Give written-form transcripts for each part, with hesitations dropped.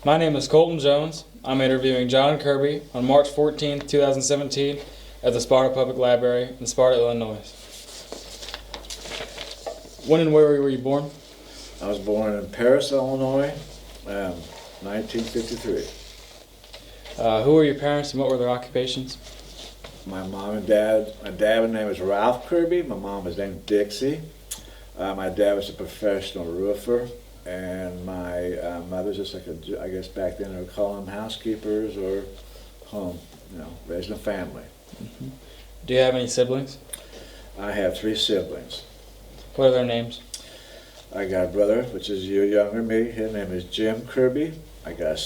My name is Kolton Jones. I'm interviewing John Kirby on March 14th, 2017 at the Sparta Public Library in Sparta, Illinois. When and where were you born? I was born in Paris, Illinois, 1953. Who were your parents and what were their occupations? My mom and dad, my dad's name was Ralph Kirby, my mom was named Dixie. My dad was a professional roofer, and my mother's just like I guess back then they would call them housekeepers or home, raising a family. Mm-hmm. Do you have any siblings? I have 3 siblings. What are their names? I got a brother, which is a year younger than me. His name is Jim Kirby. I got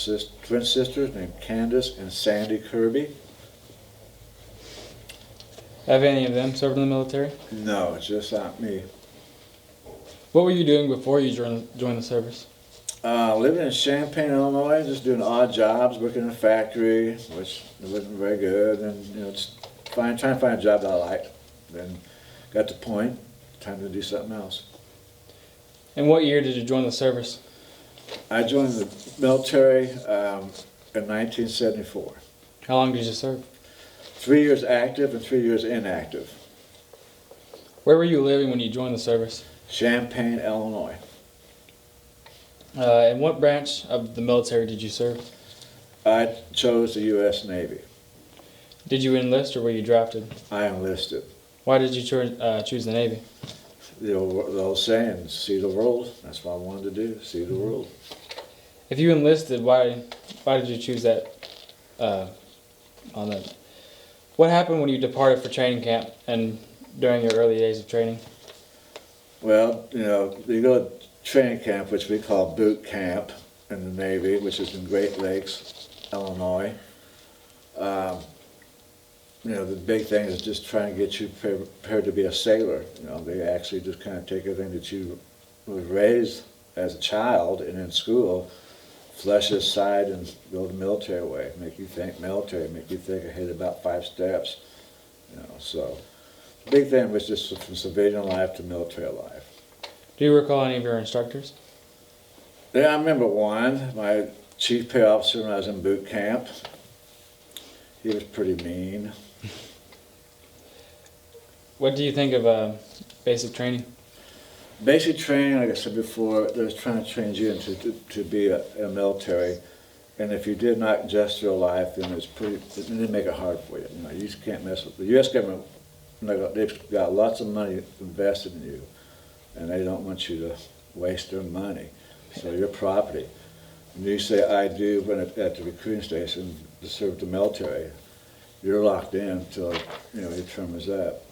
twin sisters named Candace and Sandy Kirby. Have any of them served in the military? No, it's just not me. What were you doing before you joined the service? Living in Champaign, Illinois, just doing odd jobs, working in a factory, which wasn't very good, and just trying to find a job that I liked. Then got to the point, time to do something else. And what year did you join the service? I joined the military in 1974. How long did you serve? 3 years active and 3 years inactive. Where were you living when you joined the service? Champaign, Illinois. And what branch of the military did you serve? I chose the U.S. Navy. Did you enlist or were you drafted? I enlisted. Why did you choose the Navy? The old saying, see the world. That's what I wanted to do, see the world. If you enlisted, why did you choose that? What happened when you departed for training camp and during your early days of training? Well, you go to training camp, which we call boot camp in the Navy, which is in Great Lakes, Illinois. The big thing is just trying to get you prepared to be a sailor. They actually just kind of take everything that you was raised as a child and in school, flush it aside and go the military way, make you think military, make you think ahead about 5 steps. So the big thing was just from civilian life to military life. Do you recall any of your instructors? Yeah, I remember one, my chief pay officer when I was in boot camp. He was pretty mean. What do you think of basic training? Basic training, like I said before, they're trying to train you to be a military, and if you did not adjust your life, then they make it hard for you. You just can't mess with the U.S. government. They've got lots of money invested in you, and they don't want you to waste their money. So your property. When you say I do when at the recruiting station to serve the military, you're locked in until your term is up.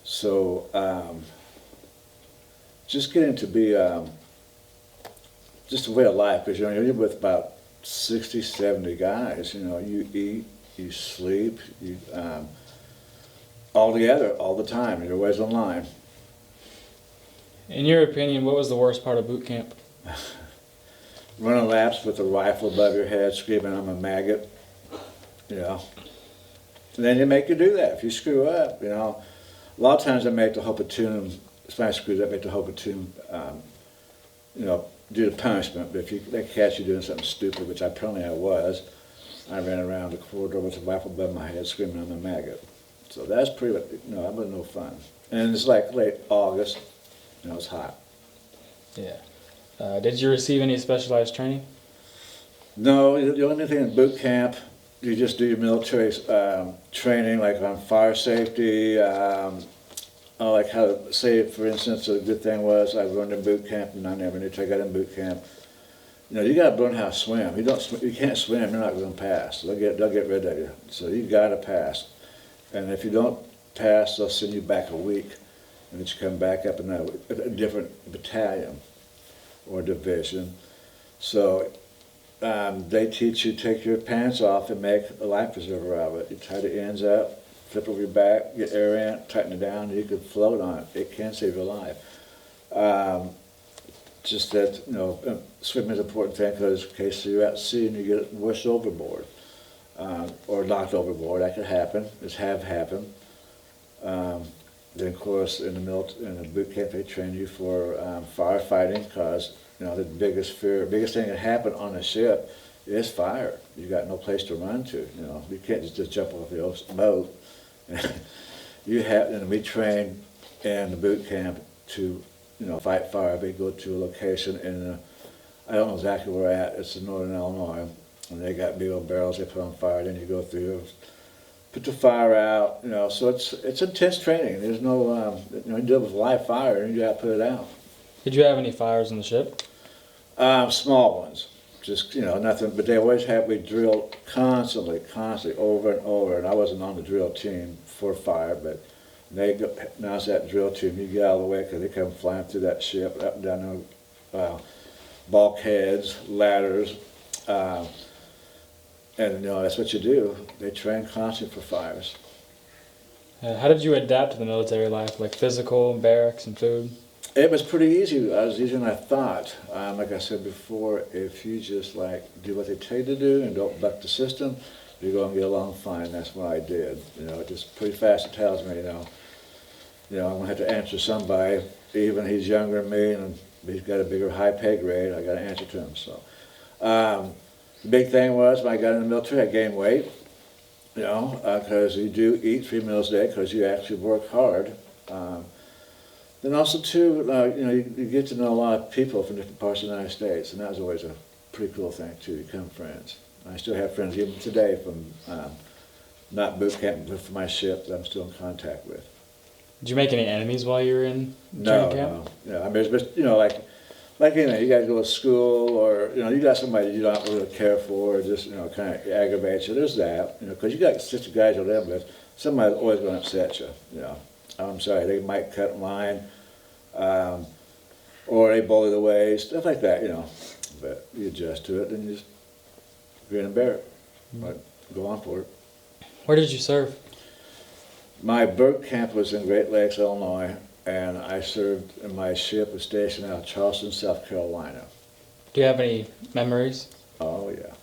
So just getting to be just a way of life, because you're with about 60, 70 guys. You eat, you sleep, you all together all the time. You're always online. In your opinion, what was the worst part of boot camp? Running laps with a rifle above your head, screaming, "I'm a maggot." And then they make you do that if you screw up. A lot of times they make the whole platoon. If I screw up, make the whole platoon, do the punishment. But if they catch you doing something stupid, which apparently I was, I ran around the corridor with a rifle above my head, screaming, "I'm a maggot." So that's pretty much, that was no fun. And it's like late August, it's hot. Yeah. Did you receive any specialized training? No, the only thing in boot camp, you just do your military training, like on fire safety, like how to say, for instance, a good thing was I learned in boot camp, and I never knew till I got in boot camp. You got to learn how to swim. You can't swim, you're not going to pass. They'll get rid of you. So you got to pass. And if you don't pass, they'll send you back a week, and then you come back up in a different battalion or division. So they teach you to take your pants off and make a life preserver out of it. You tie the ends up, flip over your back, get air in, tighten it down, and you can float on it. It can save your life. Just that, swimming is an important thing because in case you're at sea and you get washed overboard or knocked overboard, that could happen. It's have happened. Then, of course, in the boot camp, they train you for firefighting, because the biggest thing that happened on a ship is fire. You got no place to run to. You can't just jump off the boat. And we train in the boot camp to fight fire. We go to a location in I don't know exactly where we're at. It's in northern Illinois, and they got big old barrels they put on fire. Then you go through, put the fire out. So it's intense training. There's no you deal with live fire, and you got to put it out. Did you have any fires on the ship? Small ones, just nothing. But they always have. We drilled constantly, over and over. And I wasn't on the drill team for fire, but now it's that drill team. You get out of the way because they come flying through that ship, up and down the bulkheads, ladders, and that's what you do. They train constantly for fires. How did you adapt to the military life, like physical, barracks, and food? It was pretty easy. It was easier than I thought. Like I said before, if you just do what they tell you to do and don't buck the system, you're going to get along fine. That's what I did. Just pretty fast it tells me, I'm going to have to answer somebody, even he's younger than me and he's got a bigger high pay grade, I got to answer to him. So the big thing was when I got in the military, I gained weight, because you do eat 3 meals a day because you actually work hard. Then also too, you get to know a lot of people from different parts of the United States, and that was always a pretty cool thing too. You become friends. I still have friends even today from not boot camp, but from my ship that I'm still in contact with. Did you make any enemies while you were in training camp? No. I mean, it's like anything, you got to go to school, or you got somebody you don't really care for, or just kind of aggravates you. There's that, because you got such guys you live with. Somebody's always going to upset you. I'm sorry, they might cut in line, or they bully the way, stuff like that. But you adjust to it, and you just grin and bear it. But go on for it. Where did you serve? My boot camp was in Great Lakes, Illinois, and I served in my ship was stationed out of Charleston, South Carolina. Do you have any memories? Oh yeah.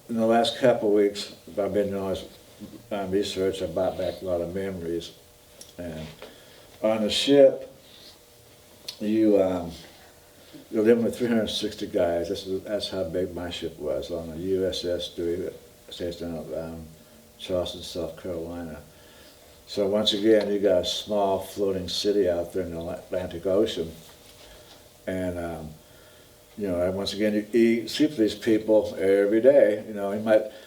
In the last couple of weeks, I've been doing research. I brought back a lot of memories, and on the ship, you're living with 360 guys. That's how big my ship was on the USS Dewey, stationed out of Charleston, South Carolina. So once again, you got a small floating city out there in the Atlantic Ocean, and and once again, you eat, sleep with these people every day.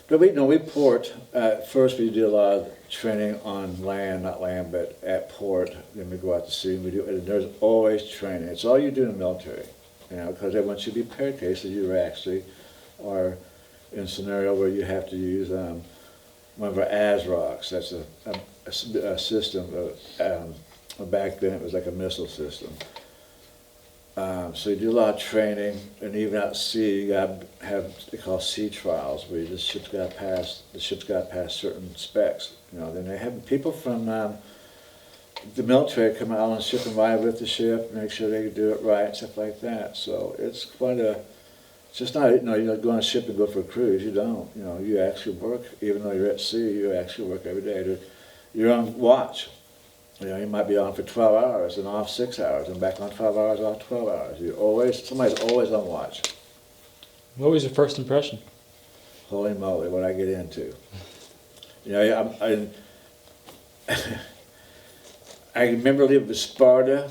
But we port. At first, we do a lot of training on land, not land, but at port. Then we go out to sea, and there's always training. It's all you do in the military, because they want you to be prepared in case you actually are in a scenario where you have to use one of our ASROCs. That's a system. Back then, it was like a missile system. So you do a lot of training, and even out at sea, you got to have what they call sea trials, where the ship's got to pass certain specs. Then they have people from the military come out on the ship and ride with the ship, make sure they do it right, and stuff like that. So it's quite a. It's just not, you don't go on a ship and go for a cruise. You don't. You actually work, even though you're at sea. You actually work every day. You're on watch. You might be on for 12 hours and off 6 hours, and back on 12 hours, off 12 hours. Somebody's always on watch. What was your first impression? Holy moly, what I get into. I remember leaving Sparta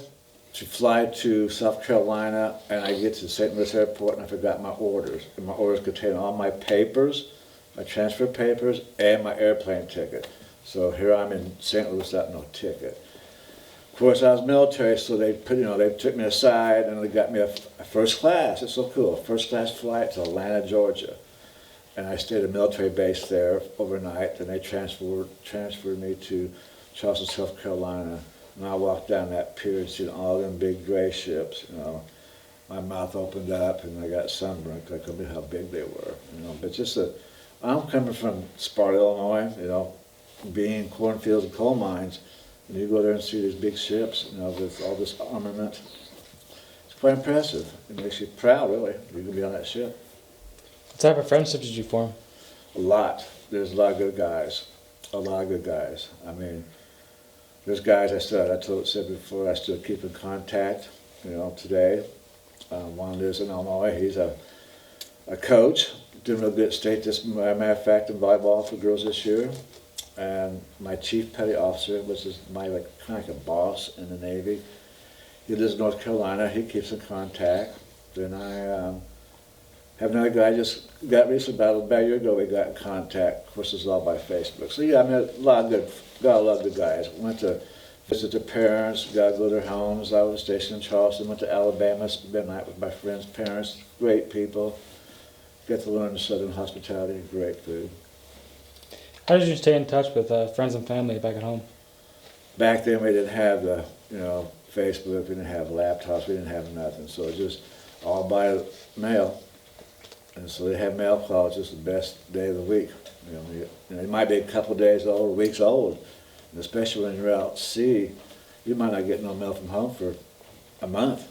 to fly to South Carolina, and I get to St. Louis Airport, and I forgot my orders. And my orders contained all my papers, my transfer papers, and my airplane ticket. So here I'm in St. Louis without no ticket. Of course, I was military, so they took me aside and they got me a first class. It's so cool, a first class flight to Atlanta, Georgia. And I stayed at a military base there overnight, and they transferred me to Charleston, South Carolina. And I walked down that pier and seen all them big gray ships. My mouth opened up and I got sunburned. I couldn't believe how big they were. But just I'm coming from Sparta, Illinois. Being cornfields and coal mines, and you go there and see these big ships, with all this armament. It's quite impressive. It makes you proud, really. You can be on that ship. What type of friendships did you form? A lot. There's a lot of good guys. a lot of good guys. I mean, there's guys said before, I still keep in contact, today. One lives in Illinois. He's a coach, doing real good at state. This, matter of fact, in volleyball for girls this year. And my chief petty officer, which is my kind of like a boss in the Navy, he lives in North Carolina. He keeps in contact. Then I have another guy just got recently, about a year ago, we got in contact. Of course, it's all by Facebook. So yeah, I mean, got a lot of good guys. Went to visit their parents, got to go to their homes. I was stationed in Charleston, went to Alabama, spent the night with my friends' parents. Great people. Got to learn the Southern hospitality, great food. How did you stay in touch with friends and family back at home? Back then we didn't have the, Facebook, we didn't have laptops, we didn't have nothing. So it was just all by mail. And so they had mail calls, just the best day of the week. It might be a couple of days old, weeks old. And especially when you're out at sea, you might not get no mail from home for a month.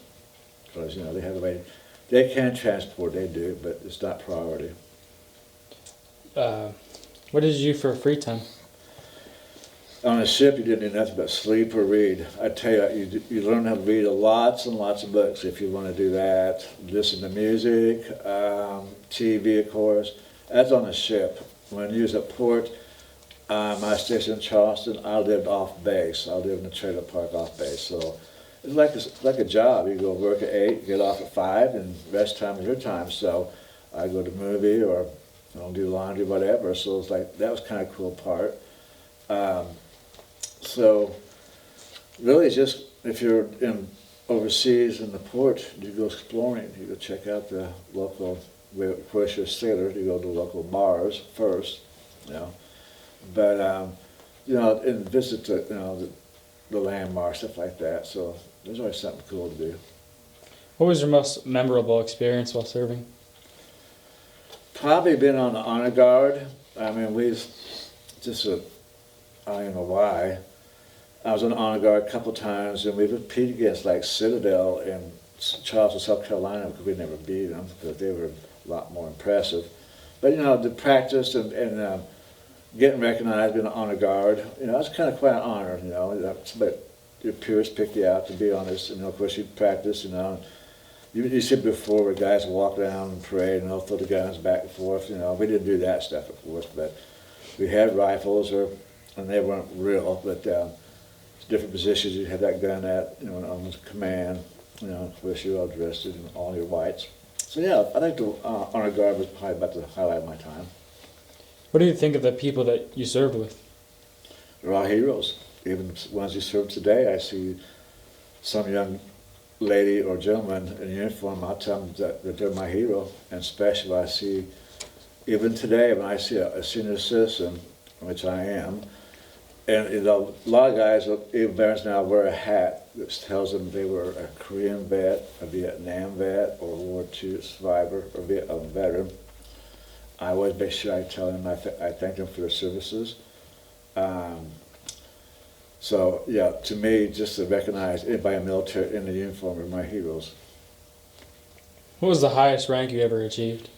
Because, they have the way, they can transport, they do, but it's not priority. What did you do for free time? On a ship, you didn't do nothing but sleep or read. I tell you, you learn how to read lots and lots of books if you want to do that. Listen to music, TV, of course. That's on a ship. When you was at port, my station in Charleston, I lived off base. I lived in a trailer park off base. So it's like a job. You go work at 8, get off at 5, and rest time is your time. So I go to a movie or do laundry, whatever. So it's like, that was kind of a cool part. So really just, if you're overseas in the port, you go exploring, you go check out the local, of course you're a sailor, you go to local bars first, but and visit the landmarks, stuff like that, so there's always something cool to do. What was your most memorable experience while serving? Probably been on the honor guard. I mean, I don't know why. I was on the honor guard a couple times, and we would compete against like Citadel in Charleston, South Carolina, because we never beat them because they were a lot more impressive. But the practice and getting recognized, being an honor guard, it's kind of quite an honor. But your peers pick you out to be on this, and of course you practice. You see before where guys walk around and parade, and they'll throw the guns back and forth. We didn't do that stuff, of course, but we had rifles, and they weren't real, but different positions you had that gun at, on the command. Of course you're all dressed in all your whites. So yeah, I think the honor guard was probably about the highlight of my time. What do you think of the people that you served with? They're all heroes. Even ones you serve today, I see some young lady or gentleman in uniform, I'll tell them that they're my hero. And especially I see, even today, when I see a senior citizen, which I am, and a lot of guys, even veterans now, wear a hat that tells them they were a Korean vet, a Vietnam vet, or a World War II survivor, or a veteran. I always make sure I tell them I thank them for their services. So yeah, to me, just to recognize anybody in the military in the uniform are my heroes. What was the highest rank you ever achieved?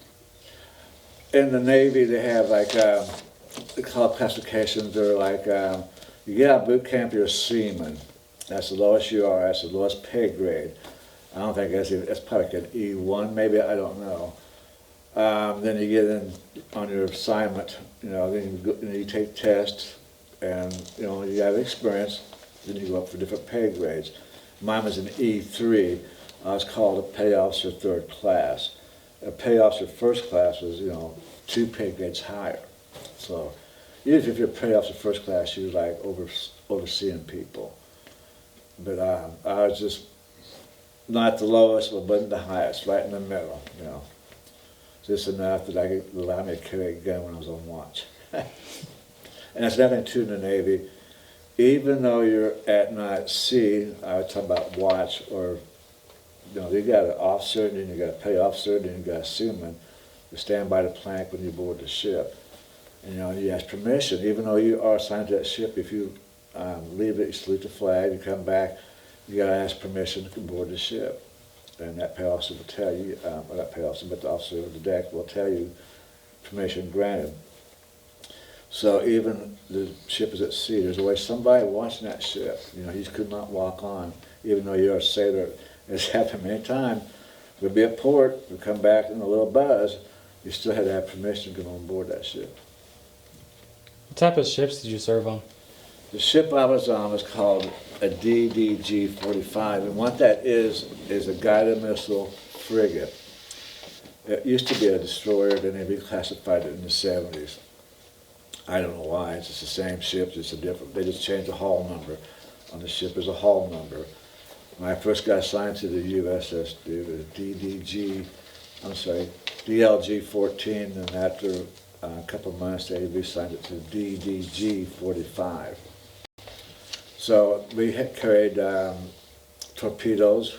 In the Navy, they have they call it classifications. They're like, you get out of boot camp, you're a seaman. That's the lowest you are. That's the lowest pay grade. I don't think that's probably like an E1, maybe, I don't know. Then you get in on your assignment, then you take tests, and you have experience, then you go up for different pay grades. Mine was an E3. I was called a petty officer 3rd class. A petty officer 1st class was, 2 pay grades higher. So usually if you're a petty officer 1st class, you're like overseeing people. But I was just not the lowest, but wasn't the highest, right in the middle, Just enough that I could allow me to carry a gun when I was on watch. And that's nothing to in the Navy. Even though you're at night at sea, I was talking about watch, or you got an officer, and then you got a petty officer, and then you got a seaman to stand by the plank when you board the ship. And you ask permission, even though you are assigned to that ship. If you leave it, you salute the flag, you come back, you got to ask permission to board the ship. And that petty officer will tell you, or not petty officer, but the officer of the deck will tell you permission granted. So even the ship is at sea, there's always somebody watching that ship. You know, you could not walk on, even though you're a sailor. It's happened many times. We'd be at port, we'd come back in a little buzz, you still had to have permission to go on board that ship. What type of ships did you serve on? The ship I was on was called a DDG-45, and what that is a guided missile frigate. It used to be a destroyer, then they reclassified it in the 70s. I don't know why, it's just the same ship, just a different, they just changed the hull number. On the ship is a hull number. When I first got assigned to the USS, it was DLG-14, and after a couple of months they reassigned it to DDG-45. So we had carried torpedoes,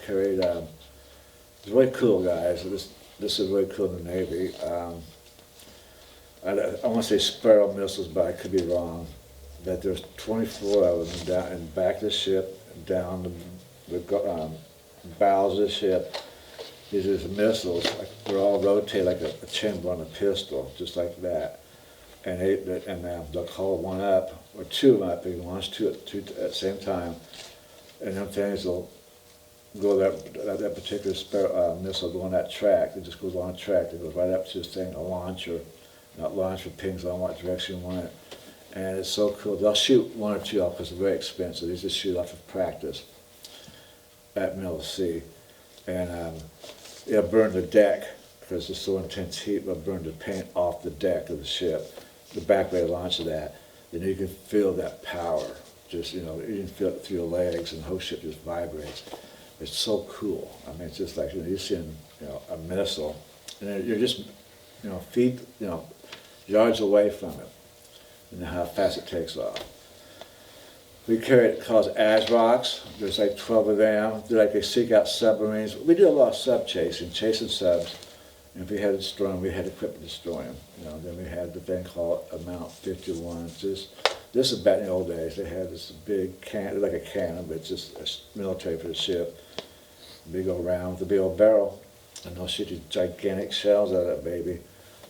carried, it's really cool guys, this is really cool in the Navy. I want to say Sparrow missiles, but I could be wrong. That there's 24 of them down in the back of the ship, down the bows of the ship. These are missiles, they're all rotated like a chamber on a pistol, just like that. And they'll call one up, or two up, they can launch two at the same time. And them things will go that particular missile go on that track. It just goes on a track. It goes right up to this thing, a launcher. Not launch with pings on what direction you want it. And it's so cool. They'll shoot one or two off because they're very expensive. They just shoot off of practice at middle of the sea. And it'll burn the deck because it's so intense heat. It'll burn the paint off the deck of the ship. The back way of launch of that. Then you can feel that power. Just, you know, you can feel it through your legs and the whole ship just vibrates. It's so cool. I mean, it's just like, you know, you're seeing, you know, a missile. And you're just, you know, feet, you know, yards away from it, and how fast it takes off. We carry it called ASROCs. There's like 12 of them. They're like they seek out submarines. We do a lot of sub chasing subs. And if we had to destroy them, we had equipment to destroy them. You know, then we had the thing called a Mount 51. This is back in the old days. They had this big cannon, like a cannon, but it's just a military for the ship. Big old round with a big old barrel, and they'll shoot these gigantic shells out of that baby.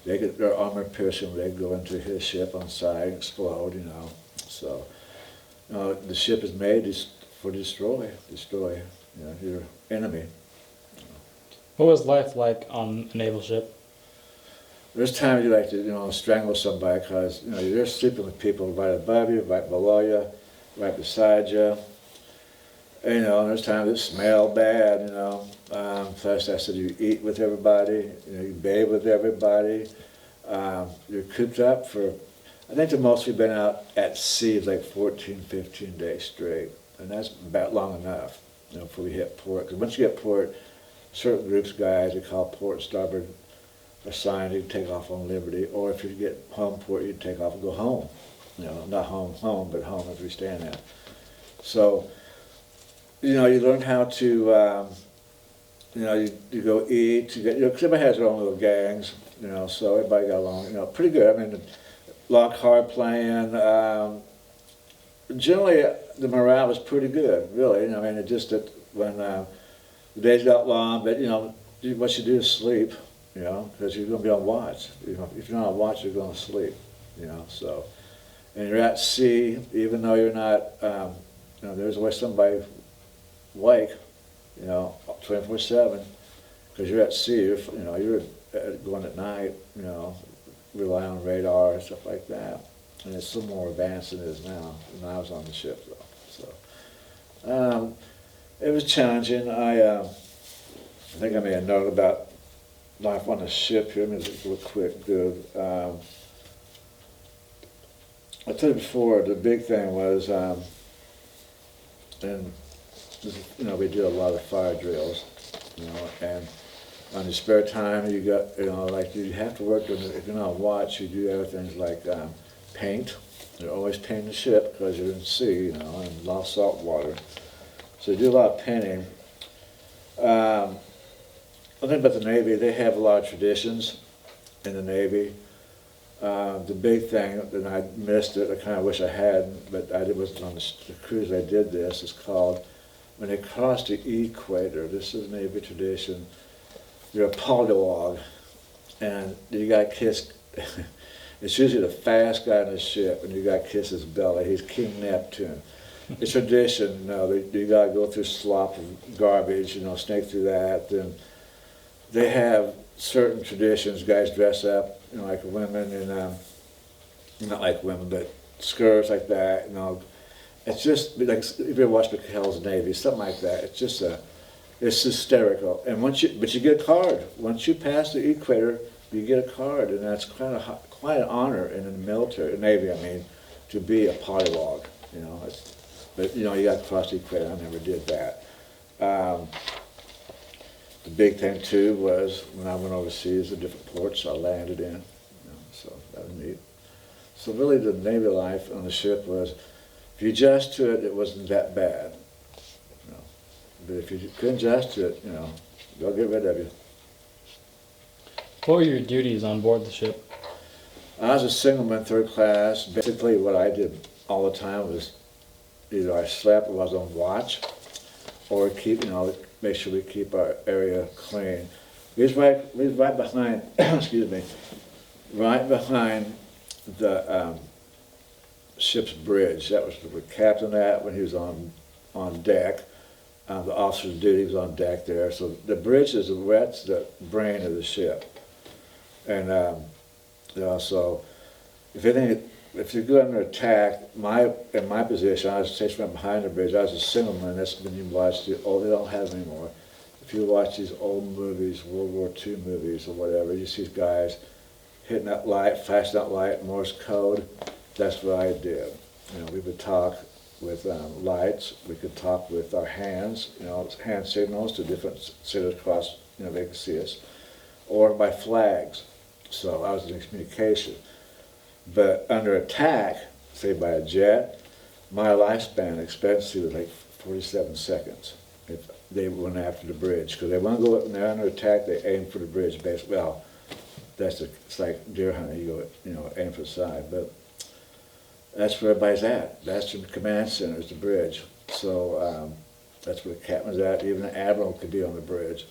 They're armor piercing, they go into his ship on side and explode, you know. So, you know, the ship is made for destroy, you know, your enemy. What was life like on a naval ship? There's times you like to, you know, strangle somebody because, you know, you're sleeping with people right above you, right below you, right beside you. And, you know, and there's times it smell bad, you know. Plus, I said you eat with everybody, you know, you bathe with everybody. You're cooped up for, I think the most we've been out at sea is like 14, 15 days straight. And that's about long enough, you know, before we hit port. Because once you get port, certain groups of guys, they call port starboard assigned, you can take off on liberty. Or if you get home port, you take off and go home. You know, not home, but home as we stand at. So, you know, you learn how to, you know, you go eat, you know, 'cause everybody has their own little gangs, you know, so everybody got along, you know, pretty good. I mean, lock hard playing, generally the morale was pretty good, really. I mean, it just that when the days got long, but, you know, what you do is sleep, you know, because you're going to be on watch. You know, if you're not on watch, you're going to sleep, you know, so. And you're at sea, even though you're not, you know, there's always somebody awake, you know, 24/7, because you're at sea, you know, you're going at night, you know, rely on radar and stuff like that. And it's still more advanced than it is now, when I was on the ship, though. So, it was challenging. I think I made a note about life on the ship here. Let me just real quick, good. I told you before, the big thing was, and you know, we do a lot of fire drills, you know, and on your spare time, you got, you know, like you have to work, if you're not on watch, you do other things like paint. You're always painting the ship because you're in the sea, you know, and a lot of salt water. So you do a lot of painting. One thing about the Navy, they have a lot of traditions in the Navy. The big thing, and I missed it, I kind of wish I hadn't, but I wasn't on the cruise I did this, it's called, when they cross the equator, this is Navy tradition, you're a polywog, and you got to kiss, It's usually the fast guy on the ship, and you got to kiss his belly. He's King Neptune. It's tradition, you know, you got to go through slop of garbage, you know, snake through that. And they have certain traditions. Guys dress up, you know, like women, and not like women, but skirts like that, you know. It's just like if you ever watch McHale's Navy, something like that. It's just it's hysterical. And but you get a card. Once you pass the equator, you get a card, and that's quite an honor in the military, Navy, I mean, to be a polywog. You know, but you know, you got to cross the equator. I never did that. The big thing too was when I went overseas, the different ports I landed in. You know, so that was neat. So really, the Navy life on the ship was, if you adjust to it, it wasn't that bad. You know. But if you couldn't adjust to it, you know, they'll get rid of you. What were your duties on board the ship? I was a singleman, third class. Basically, what I did all the time was either I slept or I was on watch, or make sure we keep our area clean. We was right behind, excuse me, right behind the ship's bridge. That was the captain at when he was on deck. The officer's duty was on deck there. So the bridge is the brain of the ship. And so if you go under attack, in my position, I was stationed right behind the bridge. I was a singleman. That's when you watch they don't have it anymore. If you watch these old movies, World War II movies or whatever, you see guys hitting that light, flashing that light, Morse code. That's what I did. You know, we would talk with lights. We could talk with our hands, you know, hand signals to different sailors across, you know, they could see us, or by flags. So I was in communication. But under attack, say by a jet, my lifespan expectancy was like 47 seconds if they went after the bridge. Because they want to go, when they're under attack, they aim for the bridge. Basically, well, it's like deer hunting, you go, you know, aim for the side. But that's where everybody's at. That's the command center, is the bridge. So that's where the captain's at. Even the admiral could be on the bridge.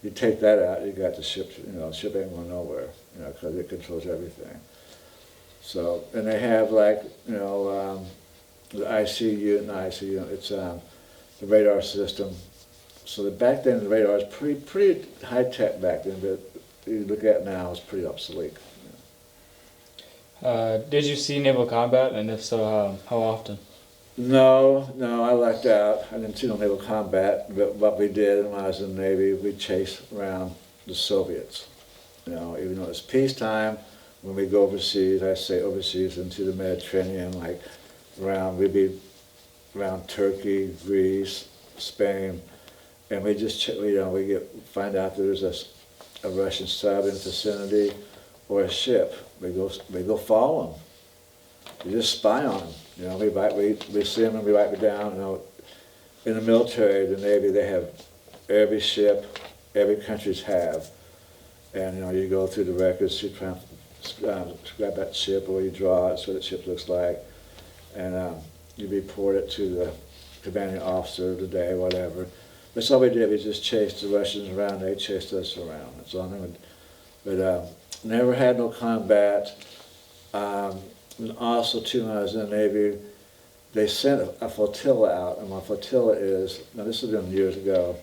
You take that out, you got the ship, you know, the ship ain't going nowhere, you know, because it controls everything. So, and they have like, you know, the ICU and the ICU, it's the radar system. So back then the radar was pretty high tech back then, but you look at it now, it's pretty obsolete. Did you see naval combat, and if so, how often? No, I lucked out. I didn't see no naval combat, but what we did when I was in the Navy, we chased around the Soviets. You know, even though it's peacetime, when we go overseas, I say overseas into the Mediterranean, like we'd be around Turkey, Greece, Spain, and we just, you know, find out there's a Russian sub in the vicinity or a ship. We go follow them. We just spy on them. You know, we see them and we write it down. You know, in the military, the Navy, they have every ship, every country's have, and you know, you go through the records, you try and grab that ship, or you draw it, so what the ship looks like, and you report it to the commanding officer of the day, whatever. That's all we did. We just chased the Russians around. They chased us around. That's all. But never had no combat. And also, too, when I was in the Navy, they sent a flotilla out, and my flotilla is, now this has been years ago,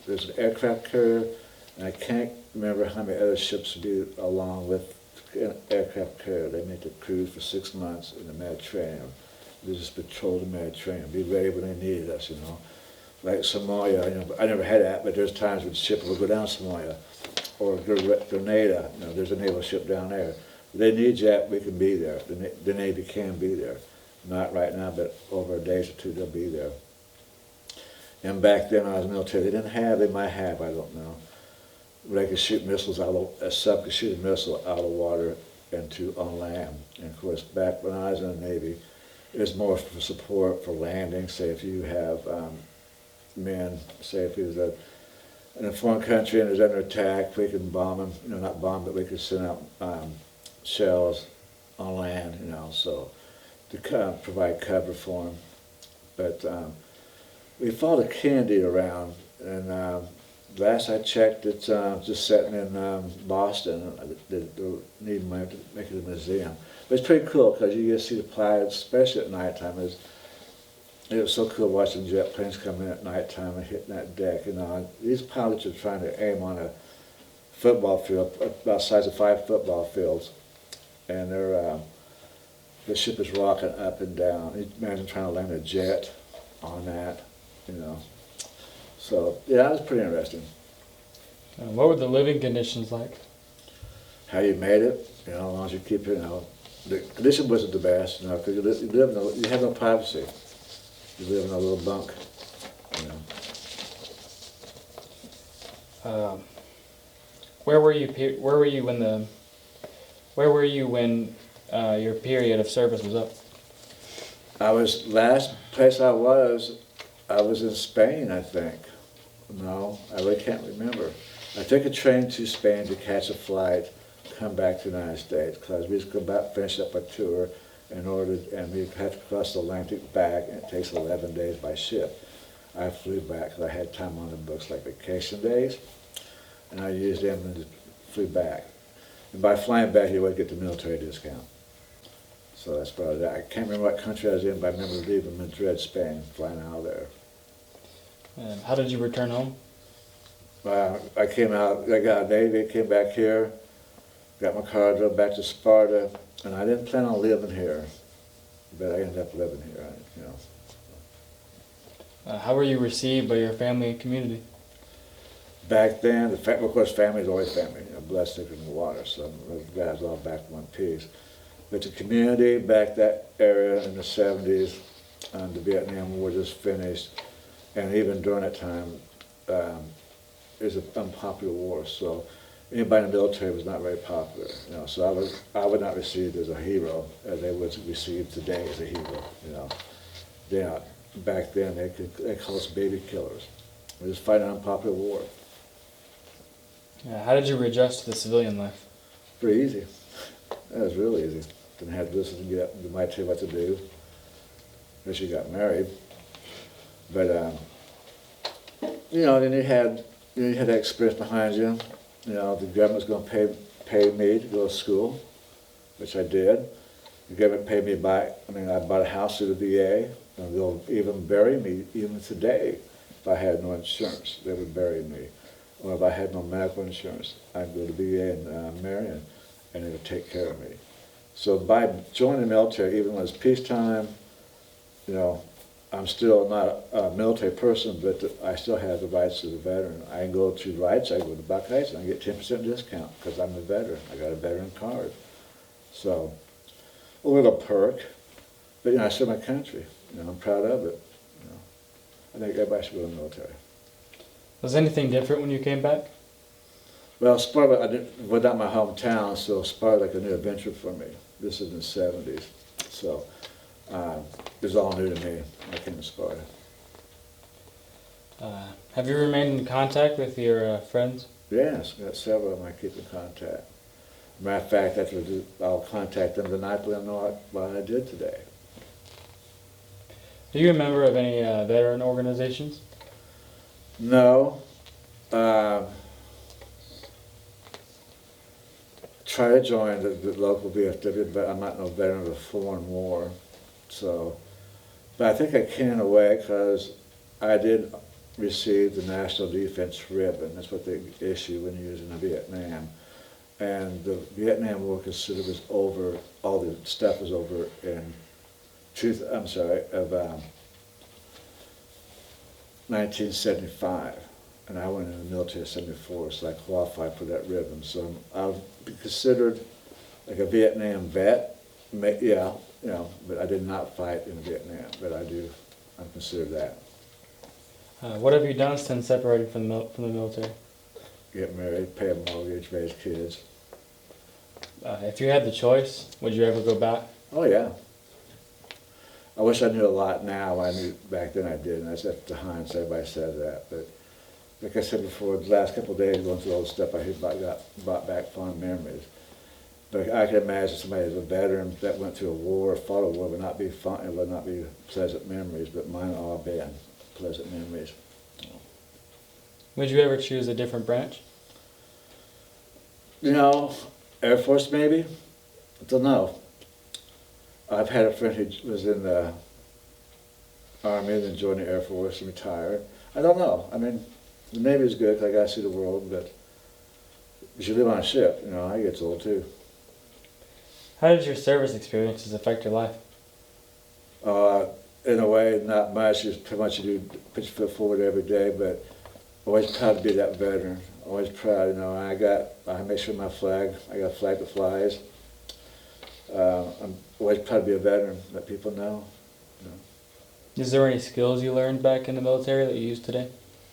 there's an aircraft carrier, and I can't remember how many other ships would be along with an aircraft carrier. They made the cruise for 6 months in the Mediterranean. They just patrolled the Mediterranean, be ready when they needed us, you know. Like Somalia, you know, I never had that, but there's times when the ship will go down Somalia, or Grenada, you know, there's a naval ship down there. If they need jet, we can be there. The Navy can be there. Not right now, but over a day or two, they'll be there. And back then, when I was in the military, they might have, I don't know. They could shoot missiles a sub could shoot a missile out of water and on land. And of course, back when I was in the Navy, it was more for support for landing. Say if you have men, say if he was in a foreign country and is under attack, we can bomb them, you know, not bomb, but we could send out shells on land, you know, so to provide cover for them. But we followed a Kennedy around, and Last I checked, it's just sitting in Boston. They need money to make it a museum. But it's pretty cool because you get to see the pilots, especially at nighttime. It was so cool watching jet planes come in at nighttime and hitting that deck. You know, these pilots are trying to aim on a football field, about the size of 5 football fields, and the ship is rocking up and down. You imagine trying to land a jet on that, you know. So yeah, it was pretty interesting. What were the living conditions like? How you made it, you know, as long as you keep it, you know. The condition wasn't the best, you know, because you have no privacy. You live in a little bunk, you know. Where were you when your period of service was up? Last place I was in Spain, I think. No, I really can't remember. I took a train to Spain to catch a flight, come back to the United States, because we just come back, finish up our tour, and we had to cross the Atlantic back, and it takes 11 days by ship. I flew back because I had time on the books, like vacation days, and I used them and flew back. And by flying back, you would get the military discount. So that's about it. I can't remember what country I was in, but I remember leaving Madrid, Spain, flying out of there. And how did you return home? I came out, I got a Navy, came back here, got my car, drove back to Sparta, and I didn't plan on living here, but I ended up living here, you know. How were you received by your family and community? Back then, of course, family is always family, you know, blood thicker than water, so I'm glad it's all back in one piece. But the community back that area in the 70s, the Vietnam War just finished, and even during that time, it was an unpopular war, so anybody in the military was not very popular, you know. So I was not received as a hero, as they would receive today as a hero, you know. Back then they called us baby killers. We was fighting an unpopular war. How did you readjust to the civilian life? Pretty easy. That was real easy. Didn't have to listen to get up. They might tell you what to do. Unless you got married. But you know, then you had that experience behind you. You know, the government's going to pay me to go to school, which I did. The government paid me back. I mean, I bought a house through the VA, and they'll even bury me even today if I had no insurance. They would bury me. Or if I had no medical insurance, I'd go to the VA in Marion, and they would take care of me. So by joining the military, even when it's peacetime, you know, I'm still not a military person, but I still have the rights as a veteran. I can go to rights, I go to Buckeyes, and I get 10% discount because I'm a veteran. I got a veteran card. So, a little perk, but you know, I serve my country. You know, I'm proud of it. You know, I think everybody should go to the military. Was anything different when you came back? Well, Sparta was not my hometown, so Sparta like a new adventure for me. This is in the 70s, so it was all new to me when I came to Sparta. Have you remained in contact with your friends? Yes, got several of them I keep in contact. Matter of fact, I'll contact them tonight to let them know what I did today. Are you a member of any veteran organizations? No. Try to join the local VFW, but I'm not no veteran of a foreign war. So, but I think I can in a way because I did receive the National Defense Ribbon. That's what they issue when you're in Vietnam. And the Vietnam War considered was over, all the stuff was over in 1975. And I went in the military in 74, so I qualified for that ribbon. So I'll be considered like a Vietnam vet. Yeah, you know, but I did not fight in Vietnam, but I'm considered that. What have you done since separating from the military? Get married, pay a mortgage, raise kids. If you had the choice, would you ever go back? Oh yeah. I wish I knew a lot now. I knew back then I did, and that's the hindsight. Everybody says that, but like I said before, the last couple of days going through all the stuff I brought back fond memories. But I can imagine somebody as a veteran that went through a war, fought a war, would not be fun. It would not be pleasant memories. But mine have all been pleasant memories. Would you ever choose a different branch? You know, Air Force maybe? I don't know. I've had a friend who was in the Army, then joined the Air Force and retired. I don't know. I mean, the Navy is good 'cause I got to see the world, but you live on a ship, you know, I get old too. How did your service experiences affect your life? In a way, not much. Just pretty much you do put your foot forward every day, but always proud to be that veteran. Always proud, you know. I make sure my flag, I got a flag that flies. I'm always proud to be a veteran. Let people know. You know. Is there any skills you learned back in the military that you use today?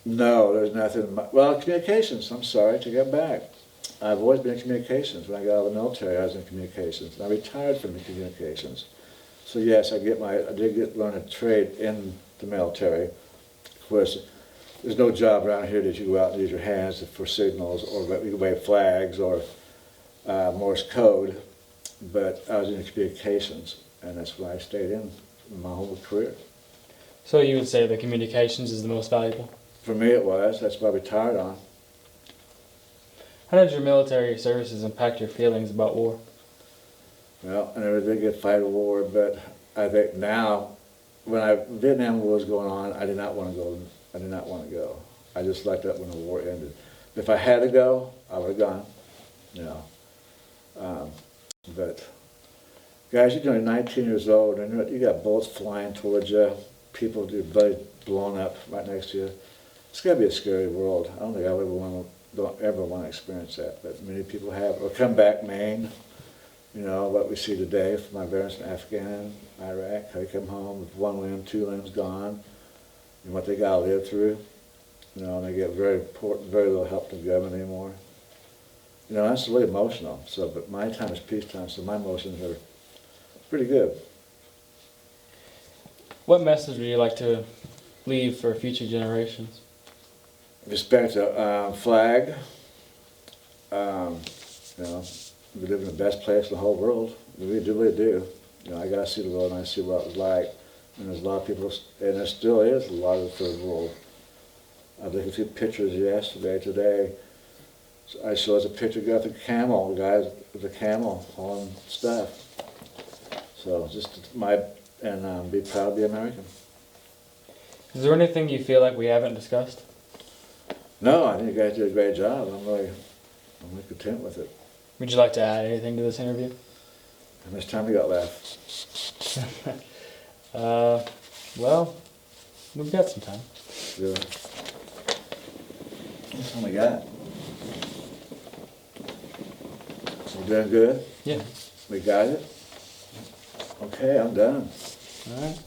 No, there's nothing. Well, communications. I'm sorry to get back. I've always been in communications. When I got out of the military, I was in communications. I retired from the communications. So yes, I did learn a trade in the military. Of course, there's no job around here that you go out and use your hands for signals or you can wave flags or Morse code. But I was in communications, and that's why I stayed in my whole career. So you would say the communications is the most valuable? For me it was. That's what I retired on. How did your military services impact your feelings about war? Well, I never did get fight a war, but I think now, when Vietnam War was going on, I did not want to go. I did not want to go. I just liked that when the war ended. If I had to go, I would have gone. You know. But guys, you're doing 19 years old, and you got bullets flying towards you, people with their belly blown up right next to you. It's got to be a scary world. I don't think I don't ever want to experience that, but many people have. Or come back, Maine. You know, what we see today from my veterans in Afghanistan, Iraq, how they come home with one limb, two limbs gone, and what they got to live through. You know, and they get very little help from the government anymore. You know, that's really emotional. So, but my time is peacetime, so my emotions are pretty good. What message would you like to leave for future generations? Respect the flag. You know, we live in the best place in the whole world. We really do. You know, I got to see the world and I see what it was like. And there's a lot of people, and there still is a lot of the third world. I looked at a few pictures today. So I showed us a picture of the camel, the guy with the camel hauling stuff. So just be proud to be American. Is there anything you feel like we haven't discussed? No, I think you guys did a great job. I'm really content with it. Would you like to add anything to this interview? How much time we got left? Well, we've got some time. Yeah. That's all we got. We're doing good? Yeah. We got it? Okay, I'm done. All right.